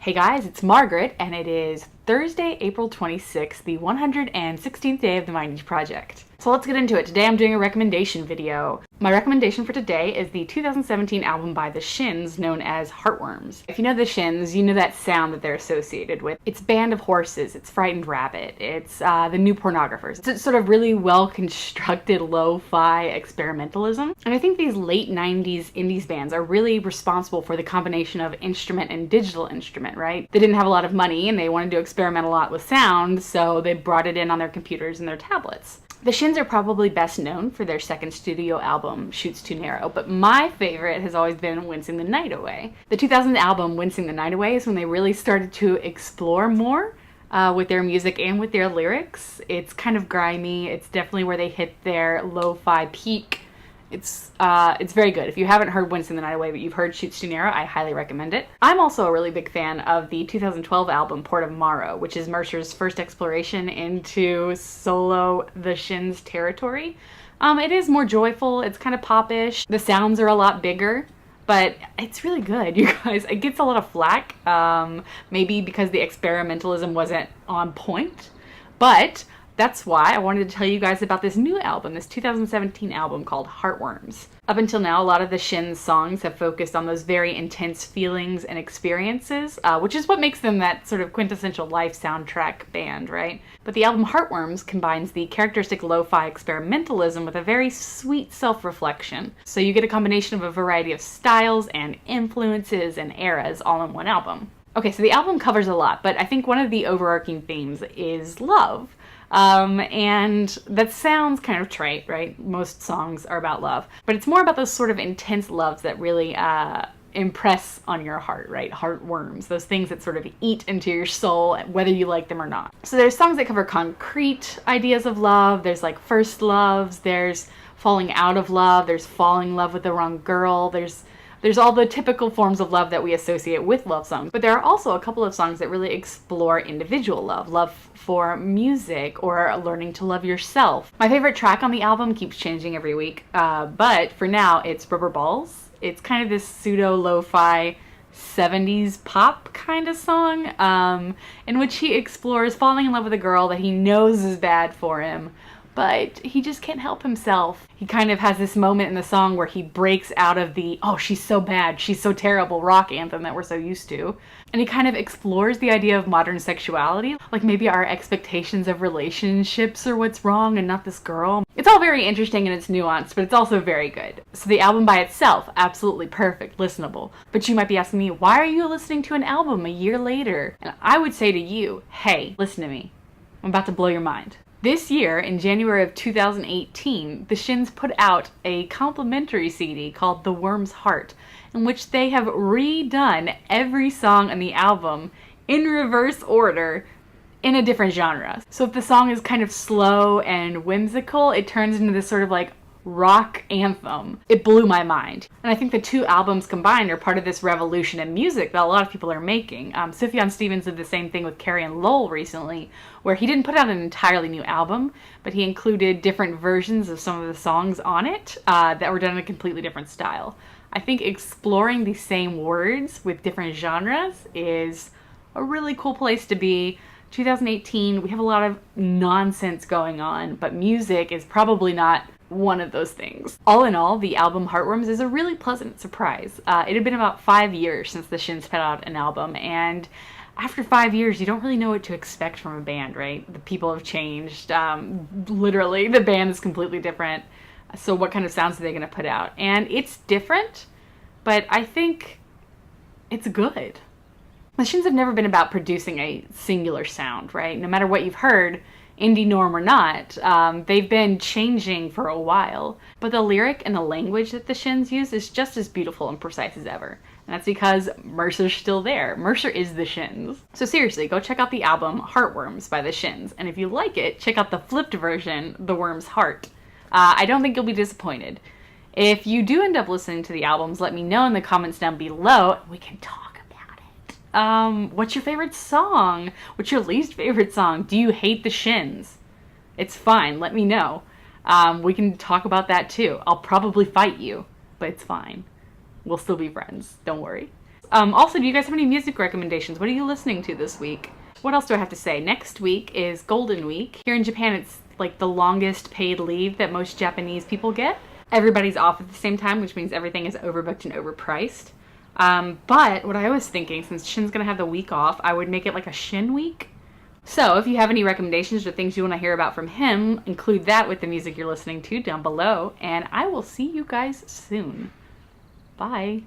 Hey guys, it's Margaret, and it is Thursday, April 26th, the 116th day of the Mind Age Project. So let's get into it. Today I'm doing a recommendation video. My recommendation for today is the 2017 album by The Shins known as Heartworms. If you know The Shins, you know that sound that they're associated with. It's Band of Horses, it's Frightened Rabbit, it's The New Pornographers. It's sort of really well-constructed lo-fi experimentalism. And I think these late 90s indies bands are really responsible for the combination of instrument and digital instrument, right? They didn't have a lot of money and they wanted to experiment a lot with sound, so they brought it in on their computers and their tablets. The Shins are probably best known for their second studio album, Shoots Too Narrow, but my favorite has always been Wincing the Night Away. The 2000 album, Wincing the Night Away, is when they really started to explore more with their music and with their lyrics. It's kind of grimy. It's definitely where they hit their lo-fi peak. It's very good. If you haven't heard Wincing the Night Away, but you've heard Shoots Too Narrow, I highly recommend it. I'm also a really big fan of the 2012 album Port of Morrow, which is Mercer's first exploration into solo The Shins territory. It is more joyful, it's kind of popish, the sounds are a lot bigger, but it's really good, you guys. It gets a lot of flack, maybe because the experimentalism wasn't on point, but that's why I wanted to tell you guys about this new album, this 2017 album called Heartworms. Up until now, a lot of the Shins songs have focused on those very intense feelings and experiences, which is what makes them that sort of quintessential life soundtrack band, right? But the album Heartworms combines the characteristic lo-fi experimentalism with a very sweet self-reflection. So you get a combination of a variety of styles and influences and eras all in one album. Okay, so the album covers a lot, but I think one of the overarching themes is love. And that sounds kind of trite, right? Most songs are about love, but it's more about those sort of intense loves that really impress on your heart, right? Heartworms, those things that sort of eat into your soul, whether you like them or not. So there's songs that cover concrete ideas of love, there's like first loves, there's falling out of love, there's falling in love with the wrong girl, there's all the typical forms of love that we associate with love songs. But there are also a couple of songs that really explore individual love for music, or learning to love yourself. My favorite track on the album keeps changing every week, but for now it's Rubber Balls. It's kind of this pseudo lo-fi 70s pop kind of song, in which he explores falling in love with a girl that he knows is bad for him, but he just can't help himself. He kind of has this moment in the song where he breaks out of the, oh, she's so bad, she's so terrible rock anthem that we're so used to. And he kind of explores the idea of modern sexuality, like maybe our expectations of relationships are what's wrong and not this girl. It's all very interesting and it's nuanced, but it's also very good. So the album by itself, absolutely perfect, listenable. But you might be asking me, why are you listening to an album a year later? And I would say to you, hey, listen to me. I'm about to blow your mind. This year, in January of 2018, the Shins put out a complimentary CD called The Worm's Heart, in which they have redone every song on the album in reverse order in a different genre. So if the song is kind of slow and whimsical, it turns into this sort of like rock anthem. It blew my mind. And I think the two albums combined are part of this revolution in music that a lot of people are making. Sufjan Stevens did the same thing with Carrie and Lowell recently, where he didn't put out an entirely new album, but he included different versions of some of the songs on it that were done in a completely different style. I think exploring the same words with different genres is a really cool place to be. 2018, we have a lot of nonsense going on, but music is probably not one of those things. All in all, the album Heartworms is a really pleasant surprise. It had been about 5 years since the Shins put out an album, and after 5 years, you don't really know what to expect from a band, right? The people have changed. Literally, the band is completely different. So what kind of sounds are they going to put out? And it's different, but I think it's good. The Shins have never been about producing a singular sound, right? No matter what you've heard, indie norm or not, they've been changing for a while. But the lyric and the language that the Shins use is just as beautiful and precise as ever. And that's because Mercer's still there. Mercer is the Shins. So seriously, go check out the album Heartworms by the Shins. And if you like it, check out the flipped version, The Worm's Heart. I don't think you'll be disappointed. If you do end up listening to the albums, let me know in the comments down below, and we can talk. What's your favorite song? What's your least favorite song? Do you hate the Shins? It's fine, let me know. We can talk about that too. I'll probably fight you, but it's fine. We'll still be friends, don't worry. Also, do you guys have any music recommendations? What are you listening to this week? What else do I have to say? Next week is Golden Week. Here in Japan, it's like the longest paid leave that most Japanese people get. Everybody's off at the same time, which means everything is overbooked and overpriced. But what I was thinking, since Shin's gonna have the week off, I would make it like a Shin week. So if you have any recommendations or things you want to hear about from him, include that with the music you're listening to down below, and I will see you guys soon. Bye.